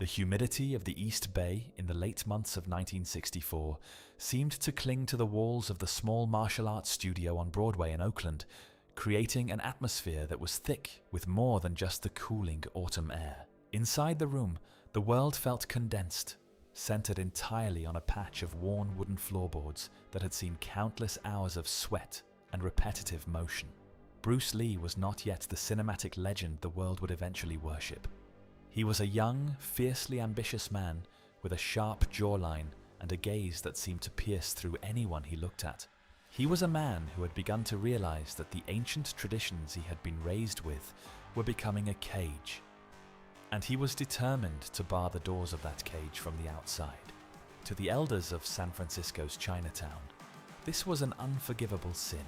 The humidity of the East Bay in the late months of 1964 seemed to cling to the walls of the small martial arts studio on Broadway in Oakland, creating an atmosphere that was thick with more than just the cooling autumn air. Inside the room, the world felt condensed, centered entirely on a patch of worn wooden floorboards that had seen countless hours of sweat and repetitive motion. Bruce Lee was not yet the cinematic legend the world would eventually worship. He was a young, fiercely ambitious man with a sharp jawline and a gaze that seemed to pierce through anyone he looked at. He was a man who had begun to realize that the ancient traditions he had been raised with were becoming a cage, and he was determined to bar the doors of that cage from the outside. To the elders of San Francisco's Chinatown, this was an unforgivable sin.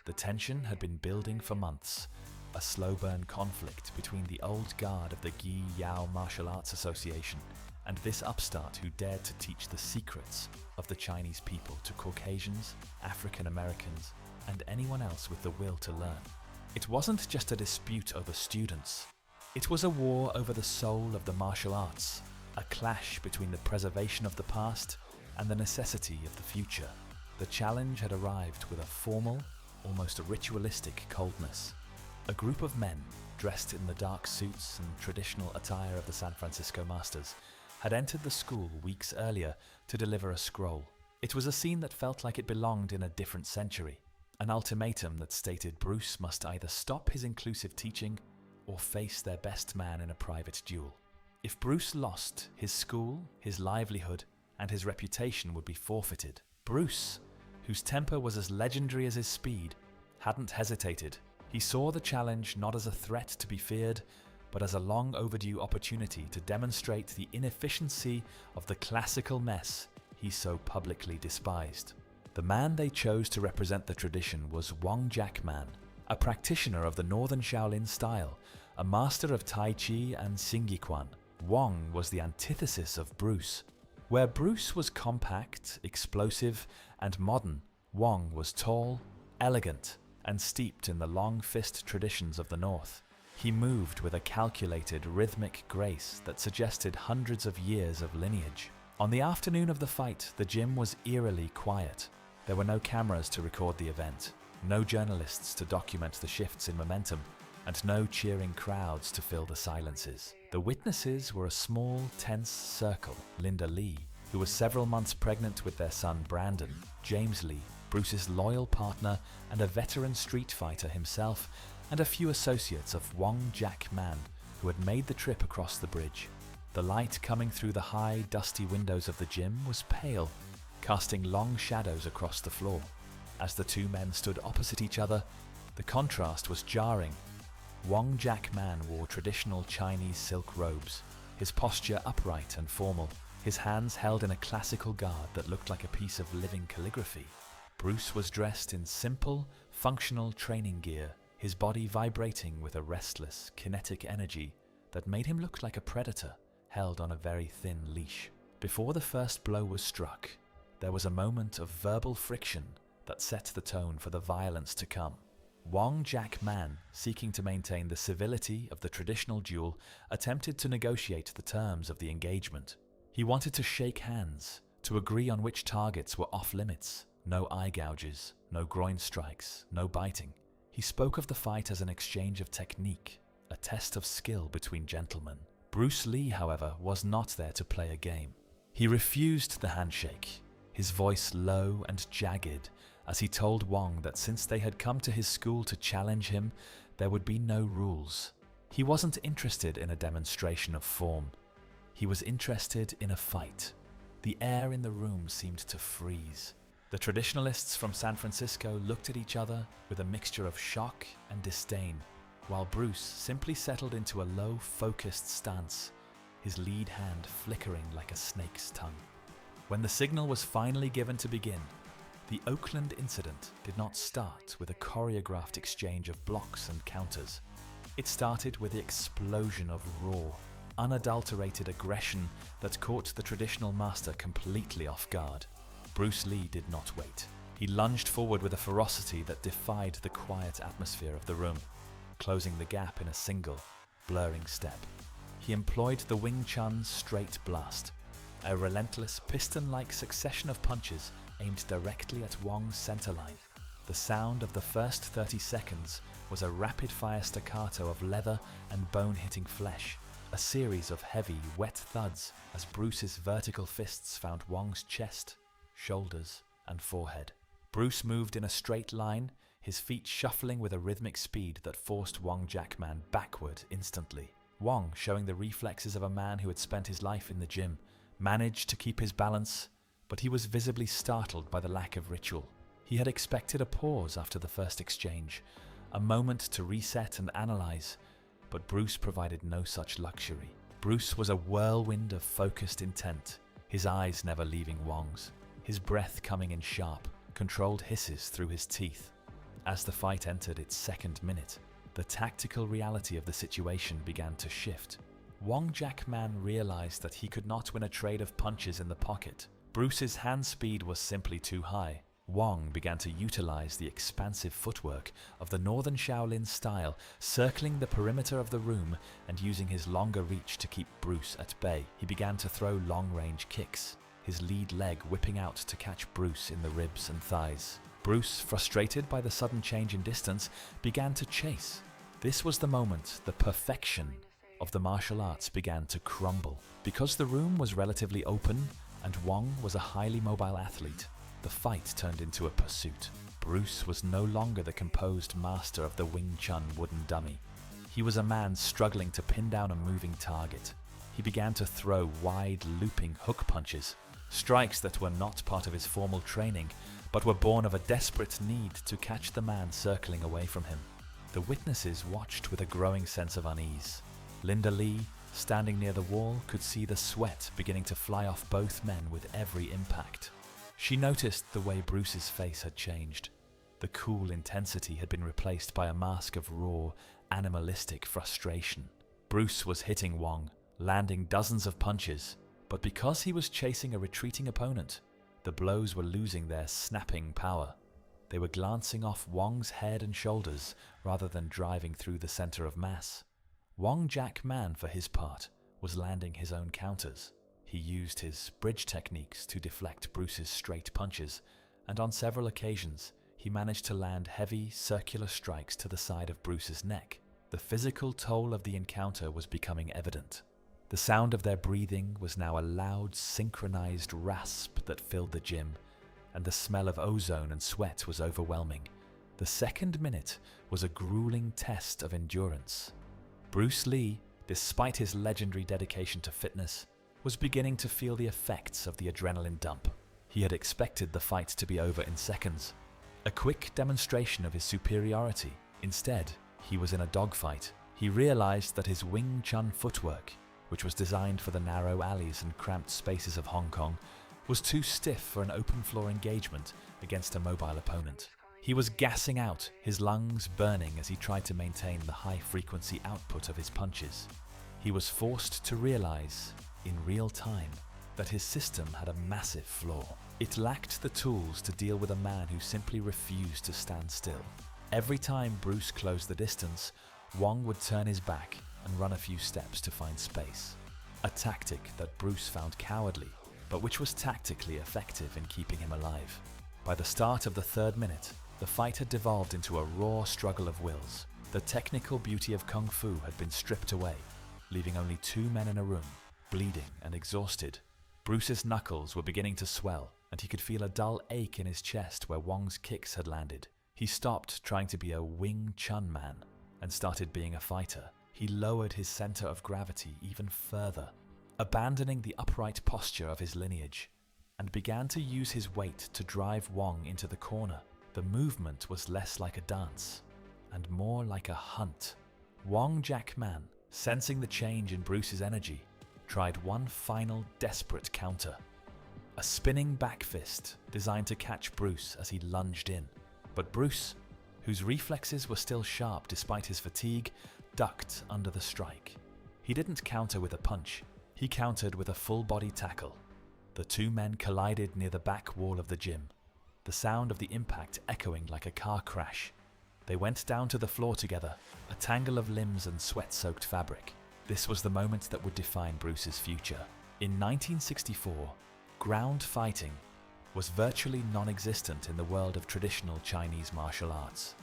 The tension had been building for months, a slow-burn conflict between the old guard of the Gi Yao Martial Arts Association and this upstart who dared to teach the secrets of the Chinese people to Caucasians, African Americans, and anyone else with the will to learn. It wasn't just a dispute over students. It was a war over the soul of the martial arts, a clash between the preservation of the past and the necessity of the future. The challenge had arrived with a formal, almost ritualistic coldness. A group of men, dressed in the dark suits and traditional attire of the San Francisco masters, had entered the school weeks earlier to deliver a scroll. It was a scene that felt like it belonged in a different century, an ultimatum that stated Bruce must either stop his inclusive teaching or face their best man in a private duel. If Bruce lost, his school, his livelihood, and his reputation would be forfeited. Bruce, whose temper was as legendary as his speed, hadn't hesitated. He saw the challenge not as a threat to be feared, but as a long overdue opportunity to demonstrate the inefficiency of the classical mess he so publicly despised. The man they chose to represent the tradition was Wong Jack Man, a practitioner of the Northern Shaolin style, a master of Tai Chi and Xingyiquan. Wong was the antithesis of Bruce. Where Bruce was compact, explosive, and modern, Wong was tall, elegant, and steeped in the long fist traditions of the North. He moved with a calculated, rhythmic grace that suggested hundreds of years of lineage. On the afternoon of the fight, the gym was eerily quiet. There were no cameras to record the event, no journalists to document the shifts in momentum, and no cheering crowds to fill the silences. The witnesses were a small, tense circle: Linda Lee, who was several months pregnant with their son Brandon; James Lee, Bruce's loyal partner and a veteran street fighter himself; and a few associates of Wong Jack Man, who had made the trip across the bridge. The light coming through the high, dusty windows of the gym was pale, casting long shadows across the floor. As the two men stood opposite each other, the contrast was jarring. Wong Jack Man wore traditional Chinese silk robes, his posture upright and formal, his hands held in a classical guard that looked like a piece of living calligraphy. Bruce was dressed in simple, functional training gear, his body vibrating with a restless, kinetic energy that made him look like a predator held on a very thin leash. Before the first blow was struck, there was a moment of verbal friction that set the tone for the violence to come. Wong Jack Man, seeking to maintain the civility of the traditional duel, attempted to negotiate the terms of the engagement. He wanted to shake hands, to agree on which targets were off limits. No eye gouges, no groin strikes, no biting. He spoke of the fight as an exchange of technique, a test of skill between gentlemen. Bruce Lee, however, was not there to play a game. He refused the handshake, his voice low and jagged, as he told Wong that since they had come to his school to challenge him, there would be no rules. He wasn't interested in a demonstration of form. He was interested in a fight. The air in the room seemed to freeze. The traditionalists from San Francisco looked at each other with a mixture of shock and disdain, while Bruce simply settled into a low, focused stance, his lead hand flickering like a snake's tongue. When the signal was finally given to begin, the Oakland incident did not start with a choreographed exchange of blocks and counters. It started with the explosion of raw, unadulterated aggression that caught the traditional master completely off guard. Bruce Lee did not wait. He lunged forward with a ferocity that defied the quiet atmosphere of the room, closing the gap in a single, blurring step. he employed the Wing Chun straight blast, a relentless piston-like succession of punches aimed directly at Wong's center line. The sound of the first 30 seconds was a rapid-fire staccato of leather and bone-hitting flesh, a series of heavy, wet thuds as Bruce's vertical fists found Wong's chest, shoulders, and forehead. Bruce moved in a straight line, his feet shuffling with a rhythmic speed that forced Wong Jack Man backward instantly. Wong, showing the reflexes of a man who had spent his life in the gym, managed to keep his balance, but he was visibly startled by the lack of ritual. He had expected a pause after the first exchange, a moment to reset and analyze, but Bruce provided no such luxury. Bruce was a whirlwind of focused intent, his eyes never leaving Wong's, his breath coming in sharp, controlled hisses through his teeth. As the fight entered its second minute, the tactical reality of the situation began to shift. Wong Jack Man realized that he could not win a trade of punches in the pocket. Bruce's hand speed was simply too high. Wong began to utilize the expansive footwork of the Northern Shaolin style, circling the perimeter of the room and using his longer reach to keep Bruce at bay. He began to throw long-range kicks, his lead leg whipping out to catch Bruce in the ribs and thighs. Bruce, frustrated by the sudden change in distance, began to chase. This was the moment the perfection of the martial arts began to crumble. Because the room was relatively open and Wong was a highly mobile athlete, the fight turned into a pursuit. Bruce was no longer the composed master of the Wing Chun wooden dummy. He was a man struggling to pin down a moving target. He began to throw wide, looping hook punches, strikes that were not part of his formal training, but were born of a desperate need to catch the man circling away from him. The witnesses watched with a growing sense of unease. Linda Lee, standing near the wall, could see the sweat beginning to fly off both men with every impact. She noticed the way Bruce's face had changed. The cool intensity had been replaced by a mask of raw, animalistic frustration. Bruce was hitting Wong, landing dozens of punches, but because he was chasing a retreating opponent, the blows were losing their snapping power. They were glancing off Wong's head and shoulders rather than driving through the center of mass. Wong Jack Man, for his part, was landing his own counters. He used his bridge techniques to deflect Bruce's straight punches, and on several occasions, he managed to land heavy, circular strikes to the side of Bruce's neck. The physical toll of the encounter was becoming evident. The sound of their breathing was now a loud, synchronized rasp that filled the gym, and the smell of ozone and sweat was overwhelming. The second minute was a grueling test of endurance. Bruce Lee, despite his legendary dedication to fitness, was beginning to feel the effects of the adrenaline dump. He had expected the fight to be over in seconds, a quick demonstration of his superiority. Instead, he was in a dogfight. He realized that his Wing Chun footwork, which was designed for the narrow alleys and cramped spaces of Hong Kong, was too stiff for an open-floor engagement against a mobile opponent. He was gassing out, his lungs burning as he tried to maintain the high-frequency output of his punches. He was forced to realize, in real time, that his system had a massive flaw. It lacked the tools to deal with a man who simply refused to stand still. Every time Bruce closed the distance, Wong would turn his back and run a few steps to find space. A tactic that Bruce found cowardly, but which was tactically effective in keeping him alive. By the start of the third minute, the fight had devolved into a raw struggle of wills. The technical beauty of kung-fu had been stripped away, leaving only two men in a room, bleeding and exhausted. Bruce's knuckles were beginning to swell, and he could feel a dull ache in his chest where Wong's kicks had landed. He stopped trying to be a Wing Chun man and started being a fighter. He lowered his center of gravity even further, abandoning the upright posture of his lineage, and began to use his weight to drive Wong into the corner. The movement was less like a dance and more like a hunt. Wong Jack Man, sensing the change in Bruce's energy, tried one final desperate counter. A spinning back fist designed to catch Bruce as he lunged in. But Bruce, whose reflexes were still sharp despite his fatigue, ducked under the strike. He didn't counter with a punch, he countered with a full-body tackle. The two men collided near the back wall of the gym, the sound of the impact echoing like a car crash. They went down to the floor together, a tangle of limbs and sweat-soaked fabric. This was the moment that would define Bruce's future. In 1964, ground fighting was virtually non-existent in the world of traditional Chinese martial arts.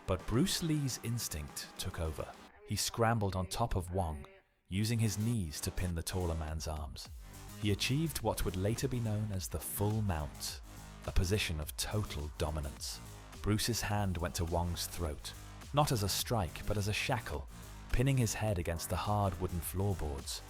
But Bruce Lee's instinct took over. He scrambled on top of Wong, using his knees to pin the taller man's arms. He achieved what would later be known as the full mount, a position of total dominance. Bruce's hand went to Wong's throat, not as a strike but as a shackle, pinning his head against the hard wooden floorboards.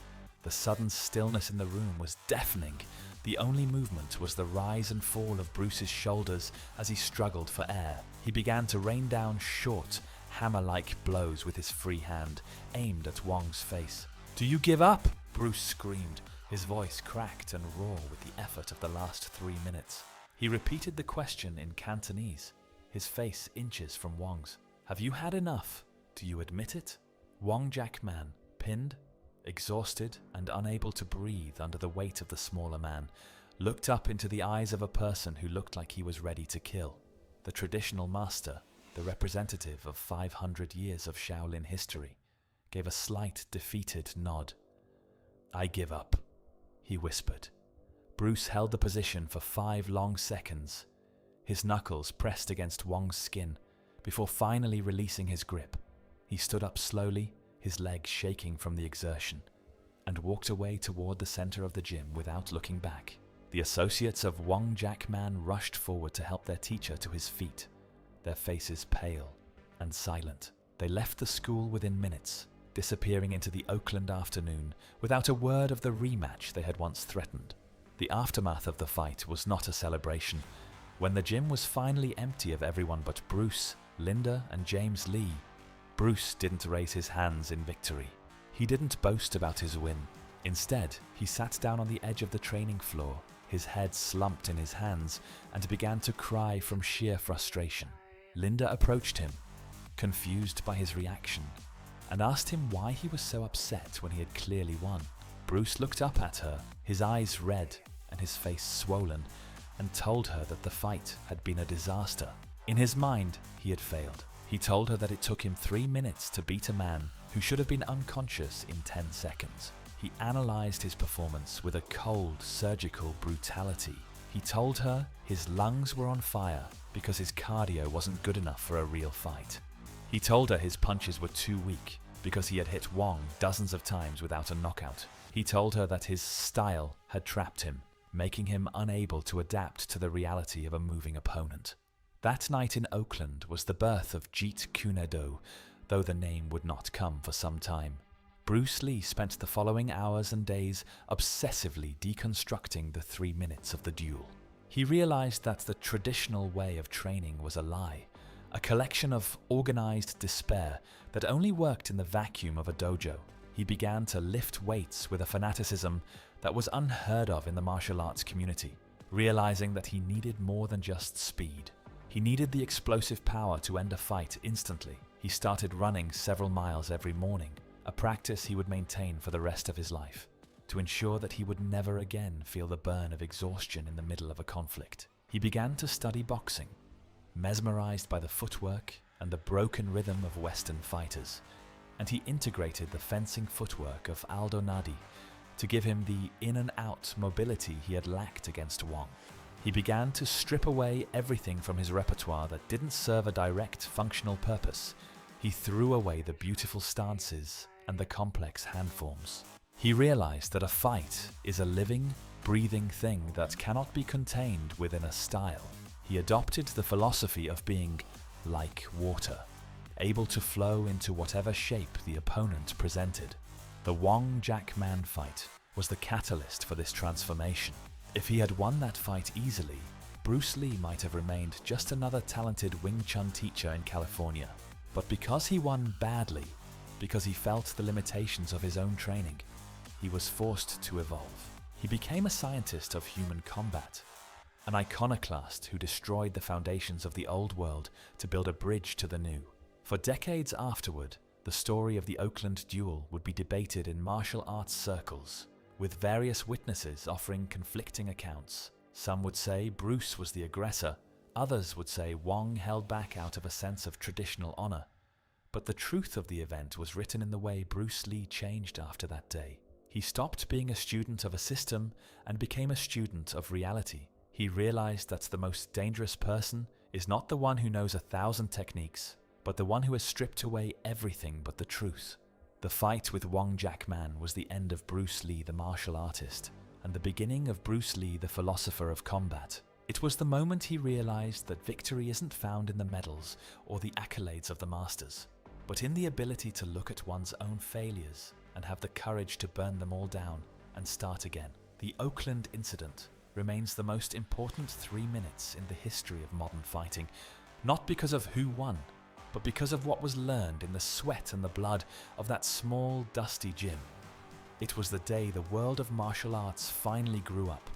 The sudden stillness in the room was deafening. The only movement was the rise and fall of Bruce's shoulders as he struggled for air. He began to rain down short, hammer-like blows with his free hand, aimed at Wong's face. "Do you give up?" Bruce screamed, his voice cracked and raw with the effort of the last 3 minutes. He repeated the question in Cantonese, his face inches from Wong's. "Have you had enough? Do you admit it?" Wong Jack Man, pinned, exhausted and unable to breathe under the weight of the smaller man, looked up into the eyes of a person who looked like he was ready to kill. The traditional master, the representative of 500 years of Shaolin history, gave a slight defeated nod. "I give up," he whispered. Bruce held the position for 5 long seconds, his knuckles pressed against Wong's skin, before finally releasing his grip. He stood up slowly, his legs shaking from the exertion, and walked away toward the center of the gym without looking back. The associates of Wong Jack Man rushed forward to help their teacher to his feet, their faces pale and silent. They left the school within minutes, disappearing into the Oakland afternoon without a word of the rematch they had once threatened. The aftermath of the fight was not a celebration. When the gym was finally empty of everyone but Bruce, Linda, and James Lee, Bruce didn't raise his hands in victory. He didn't boast about his win. Instead, he sat down on the edge of the training floor, his head slumped in his hands, and began to cry from sheer frustration. Linda approached him, confused by his reaction, and asked him why he was so upset when he had clearly won. Bruce looked up at her, his eyes red and his face swollen, and told her that the fight had been a disaster. In his mind, he had failed. He told her that it took him 3 minutes to beat a man who should have been unconscious in 10 seconds. He analyzed his performance with a cold, surgical brutality. He told her his lungs were on fire because his cardio wasn't good enough for a real fight. He told her his punches were too weak because he had hit Wong dozens of times without a knockout. He told her that his style had trapped him, making him unable to adapt to the reality of a moving opponent. That night in Oakland was the birth of Jeet Kune, though the name would not come for some time. Bruce Lee spent the following hours and days obsessively deconstructing the 3 minutes of the duel. He realized that the traditional way of training was a lie, a collection of organized despair that only worked in the vacuum of a dojo. He began to lift weights with a fanaticism that was unheard of in the martial arts community, realizing that he needed more than just speed. He needed the explosive power to end a fight instantly. He started running several miles every morning, a practice he would maintain for the rest of his life, to ensure that he would never again feel the burn of exhaustion in the middle of a conflict. He began to study boxing, mesmerized by the footwork and the broken rhythm of Western fighters, and he integrated the fencing footwork of Aldo Nadi to give him the in and out mobility he had lacked against Wong. He began to strip away everything from his repertoire that didn't serve a direct functional purpose. He threw away the beautiful stances and the complex handforms. He realized that a fight is a living, breathing thing that cannot be contained within a style. He adopted the philosophy of being like water, able to flow into whatever shape the opponent presented. The Wong Jack Man fight was the catalyst for this transformation. If he had won that fight easily, Bruce Lee might have remained just another talented Wing Chun teacher in California. But because he won badly, because he felt the limitations of his own training, he was forced to evolve. He became a scientist of human combat, an iconoclast who destroyed the foundations of the old world to build a bridge to the new. For decades afterward, the story of the Oakland duel would be debated in martial arts circles, with various witnesses offering conflicting accounts. Some would say Bruce was the aggressor, others would say Wong held back out of a sense of traditional honor. But the truth of the event was written in the way Bruce Lee changed after that day. He stopped being a student of a system and became a student of reality. He realized that the most dangerous person is not the one who knows 1,000 techniques, but the one who has stripped away everything but the truth. The fight with Wong Jack Man was the end of Bruce Lee the martial artist, and the beginning of Bruce Lee the philosopher of combat. It was the moment he realized that victory isn't found in the medals or the accolades of the masters, but in the ability to look at one's own failures and have the courage to burn them all down and start again. The Oakland incident remains the most important 3 minutes in the history of modern fighting, not because of who won, but because of what was learned in the sweat and the blood of that small, dusty gym. It was the day the world of martial arts finally grew up,